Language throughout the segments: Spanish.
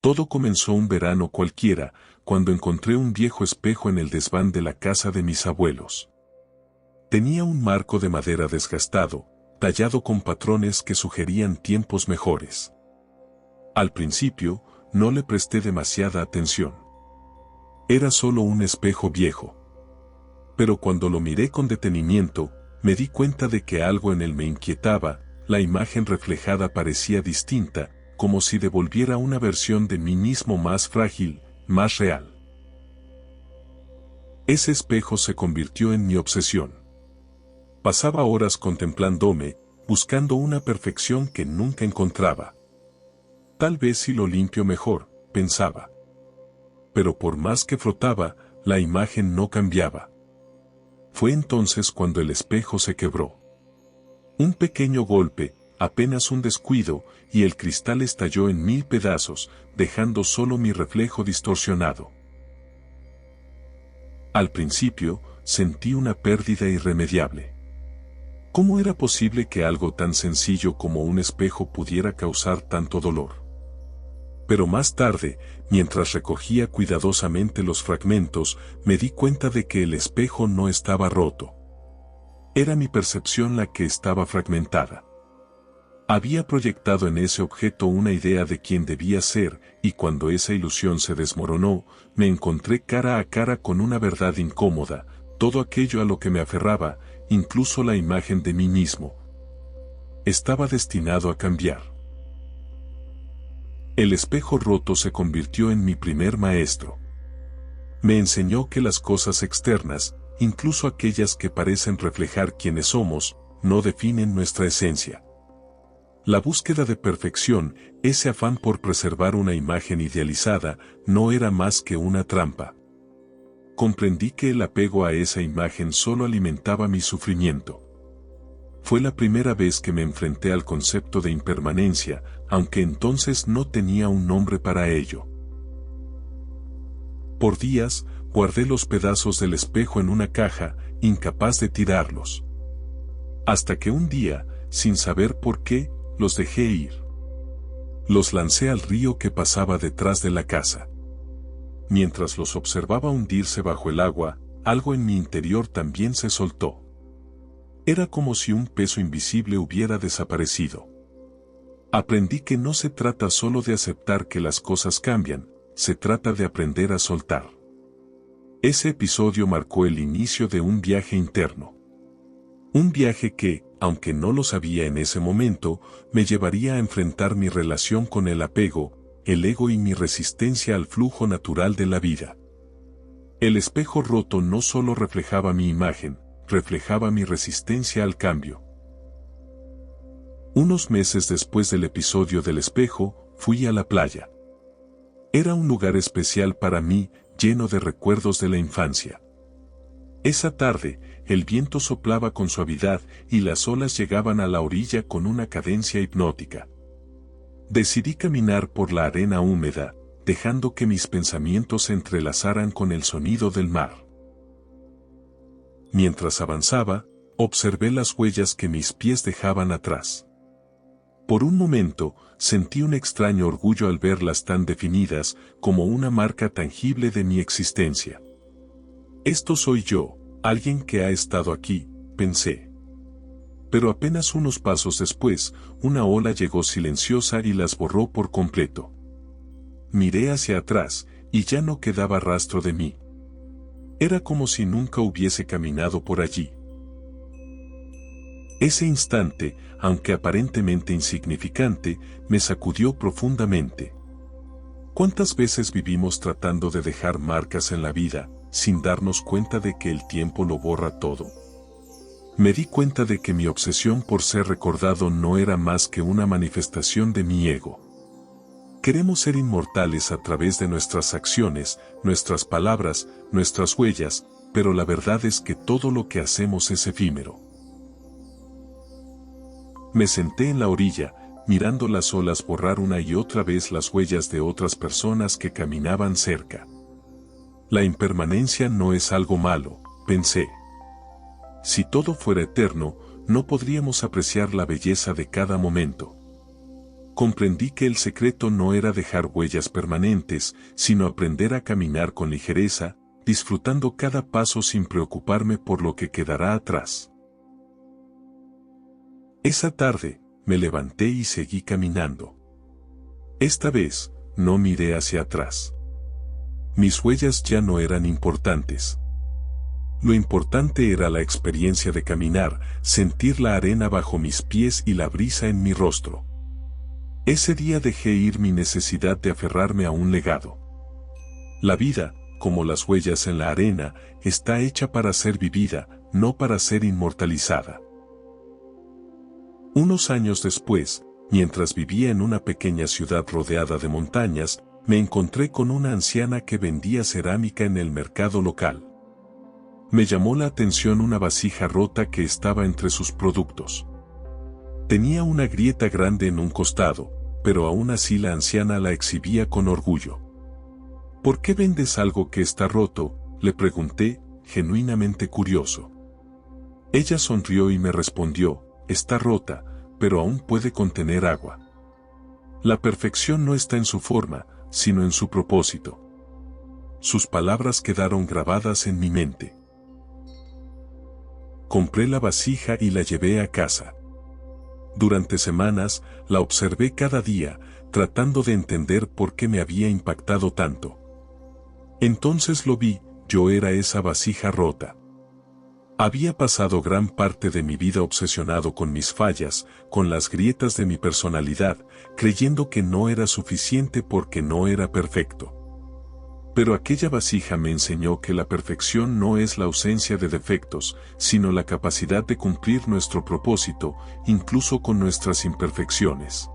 Todo comenzó un verano cualquiera, cuando encontré un viejo espejo en el desván de la casa de mis abuelos. Tenía un marco de madera desgastado, tallado con patrones que sugerían tiempos mejores. Al principio, no le presté demasiada atención. Era solo un espejo viejo. Pero cuando lo miré con detenimiento, me di cuenta de que algo en él me inquietaba. La imagen reflejada parecía distinta, como si devolviera una versión de mí mismo más frágil, más real. Ese espejo se convirtió en mi obsesión. Pasaba horas contemplándome, buscando una perfección que nunca encontraba. Tal vez si lo limpio mejor, pensaba. Pero por más que frotaba, la imagen no cambiaba. Fue entonces cuando el espejo se quebró. Un pequeño golpe, apenas un descuido, y el cristal estalló en 1000 pedazos, dejando solo mi reflejo distorsionado. Al principio, sentí una pérdida irremediable. ¿Cómo era posible que algo tan sencillo como un espejo pudiera causar tanto dolor? Pero más tarde, mientras recogía cuidadosamente los fragmentos, me di cuenta de que el espejo no estaba roto. Era mi percepción la que estaba fragmentada. Había proyectado en ese objeto una idea de quién debía ser, y cuando esa ilusión se desmoronó, me encontré cara a cara con una verdad incómoda. Todo aquello a lo que me aferraba, incluso la imagen de mí mismo, estaba destinado a cambiar. El espejo roto se convirtió en mi primer maestro. Me enseñó que las cosas externas, incluso aquellas que parecen reflejar quiénes somos, no definen nuestra esencia. La búsqueda de perfección, ese afán por preservar una imagen idealizada, no era más que una trampa. Comprendí que el apego a esa imagen solo alimentaba mi sufrimiento. Fue la primera vez que me enfrenté al concepto de impermanencia, aunque entonces no tenía un nombre para ello. Por días, guardé los pedazos del espejo en una caja, incapaz de tirarlos. Hasta que un día, sin saber por qué, los dejé ir. Los lancé al río que pasaba detrás de la casa. Mientras los observaba hundirse bajo el agua, algo en mi interior también se soltó. Era como si un peso invisible hubiera desaparecido. Aprendí que no se trata solo de aceptar que las cosas cambian, se trata de aprender a soltar. Ese episodio marcó el inicio de un viaje interno. Un viaje que, aunque no lo sabía en ese momento, me llevaría a enfrentar mi relación con el apego, el ego y mi resistencia al flujo natural de la vida. El espejo roto no solo reflejaba mi imagen, reflejaba mi resistencia al cambio. Unos meses después del episodio del espejo, fui a la playa. Era un lugar especial para mí, lleno de recuerdos de la infancia. Esa tarde, el viento soplaba con suavidad y las olas llegaban a la orilla con una cadencia hipnótica. Decidí caminar por la arena húmeda, dejando que mis pensamientos se entrelazaran con el sonido del mar. Mientras avanzaba, observé las huellas que mis pies dejaban atrás. Por un momento, sentí un extraño orgullo al verlas tan definidas, como una marca tangible de mi existencia. Esto soy yo, alguien que ha estado aquí, pensé. Pero apenas unos pasos después, una ola llegó silenciosa y las borró por completo. Miré hacia atrás, y ya no quedaba rastro de mí. Era como si nunca hubiese caminado por allí. Ese instante, aunque aparentemente insignificante, me sacudió profundamente. ¿Cuántas veces vivimos tratando de dejar marcas en la vida, sin darnos cuenta de que el tiempo lo borra todo? Me di cuenta de que mi obsesión por ser recordado no era más que una manifestación de mi ego. Queremos ser inmortales a través de nuestras acciones, nuestras palabras, nuestras huellas, pero la verdad es que todo lo que hacemos es efímero. Me senté en la orilla, mirando las olas borrar una y otra vez las huellas de otras personas que caminaban cerca. La impermanencia no es algo malo, pensé. Si todo fuera eterno, no podríamos apreciar la belleza de cada momento. comprendí que el secreto no era dejar huellas permanentes, sino aprender a caminar con ligereza, disfrutando cada paso sin preocuparme por lo que quedará atrás. Esa tarde, me levanté y seguí caminando. Esta vez, no miré hacia atrás. Mis huellas ya no eran importantes. Lo importante era la experiencia de caminar, sentir la arena bajo mis pies y la brisa en mi rostro. Ese día dejé ir mi necesidad de aferrarme a un legado. La vida, como las huellas en la arena, está hecha para ser vivida, no para ser inmortalizada. Unos años después, mientras vivía en una pequeña ciudad rodeada de montañas, me encontré con una anciana que vendía cerámica en el mercado local. Me llamó la atención una vasija rota que estaba entre sus productos. Tenía una grieta grande en un costado, pero aún así la anciana la exhibía con orgullo. ¿Por qué vendes algo que está roto?, le pregunté, genuinamente curioso. Ella sonrió y me respondió, está rota, pero aún puede contener agua. La perfección no está en su forma, sino en su propósito. Sus palabras quedaron grabadas en mi mente. Compré la vasija y la llevé a casa. Durante semanas, la observé cada día, tratando de entender por qué me había impactado tanto. Entonces lo vi, yo era esa vasija rota. Había pasado gran parte de mi vida obsesionado con mis fallas, con las grietas de mi personalidad, creyendo que no era suficiente porque no era perfecto. Pero aquella vasija me enseñó que la perfección no es la ausencia de defectos, sino la capacidad de cumplir nuestro propósito, incluso con nuestras imperfecciones.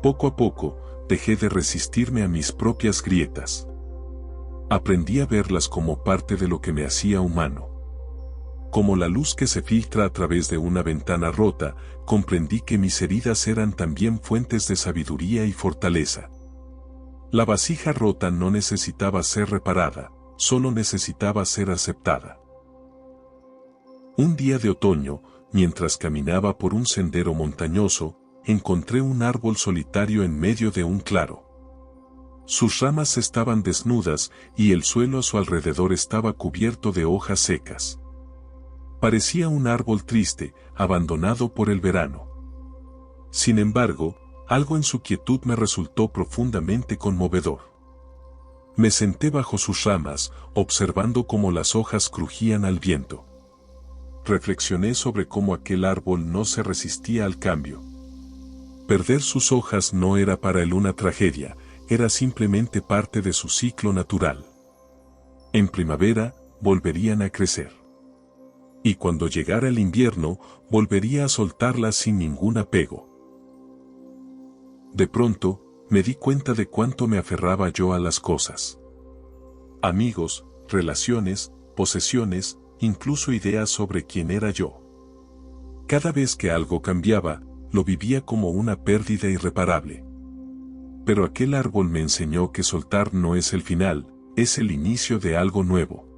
Poco a poco, dejé de resistirme a mis propias grietas. Aprendí a verlas como parte de lo que me hacía humano. Como la luz que se filtra a través de una ventana rota, comprendí que mis heridas eran también fuentes de sabiduría y fortaleza. La vasija rota no necesitaba ser reparada, solo necesitaba ser aceptada. Un día de otoño, mientras caminaba por un sendero montañoso, encontré un árbol solitario en medio de un claro. Sus ramas estaban desnudas y el suelo a su alrededor estaba cubierto de hojas secas. Parecía un árbol triste, abandonado por el verano. Sin embargo, algo en su quietud me resultó profundamente conmovedor. Me senté bajo sus ramas, observando cómo las hojas crujían al viento. Reflexioné sobre cómo aquel árbol no se resistía al cambio. Perder sus hojas no era para él una tragedia, era simplemente parte de su ciclo natural. En primavera, volverían a crecer. Y cuando llegara el invierno, volvería a soltarlas sin ningún apego. De pronto, me di cuenta de cuánto me aferraba yo a las cosas. Amigos, relaciones, posesiones, incluso ideas sobre quién era yo. Cada vez que algo cambiaba, lo vivía como una pérdida irreparable. Pero aquel árbol me enseñó que soltar no es el final, es el inicio de algo nuevo.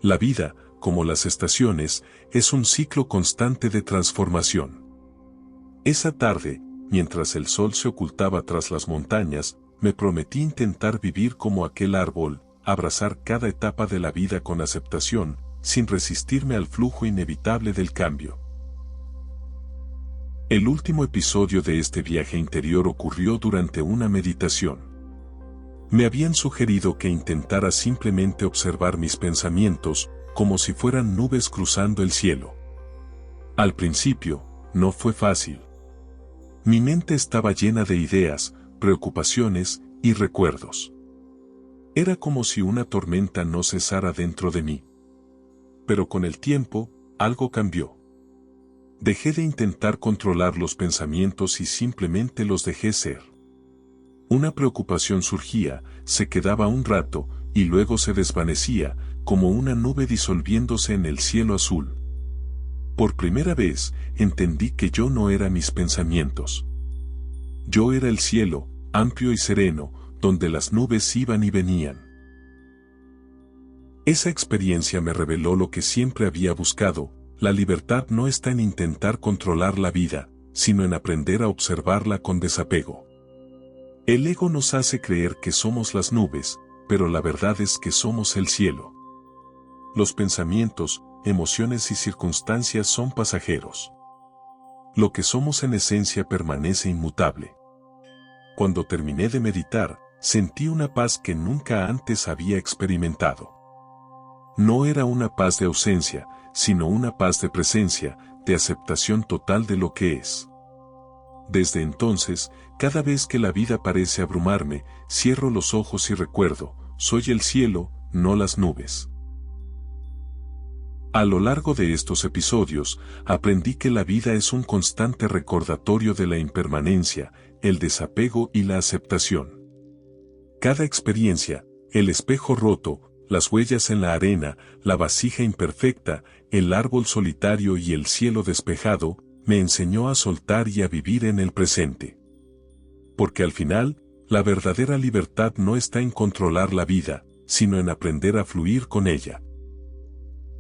La vida, como las estaciones, es un ciclo constante de transformación. Esa tarde, mientras el sol se ocultaba tras las montañas, me prometí intentar vivir como aquel árbol, abrazar cada etapa de la vida con aceptación, sin resistirme al flujo inevitable del cambio. El último episodio de este viaje interior ocurrió durante una meditación. Me habían sugerido que intentara simplemente observar mis pensamientos, como si fueran nubes cruzando el cielo. Al principio, no fue fácil. Mi mente estaba llena de ideas, preocupaciones y recuerdos. Era como si una tormenta no cesara dentro de mí. Pero con el tiempo, algo cambió. Dejé de intentar controlar los pensamientos y simplemente los dejé ser. Una preocupación surgía, se quedaba un rato, y luego se desvanecía, como una nube disolviéndose en el cielo azul. Por primera vez, entendí que yo no era mis pensamientos. Yo era el cielo, amplio y sereno, donde las nubes iban y venían. Esa experiencia me reveló lo que siempre había buscado: la libertad no está en intentar controlar la vida, sino en aprender a observarla con desapego. El ego nos hace creer que somos las nubes, pero la verdad es que somos el cielo. Los pensamientos, emociones y circunstancias son pasajeros. Lo que somos en esencia permanece inmutable. Cuando terminé de meditar, sentí una paz que nunca antes había experimentado. No era una paz de ausencia, sino una paz de presencia, de aceptación total de lo que es. Desde entonces, cada vez que la vida parece abrumarme, cierro los ojos y recuerdo, soy el cielo, no las nubes. A lo largo de estos episodios, aprendí que la vida es un constante recordatorio de la impermanencia, el desapego y la aceptación. Cada experiencia, el espejo roto, las huellas en la arena, la vasija imperfecta, el árbol solitario y el cielo despejado, me enseñó a soltar y a vivir en el presente. Porque al final, la verdadera libertad no está en controlar la vida, sino en aprender a fluir con ella.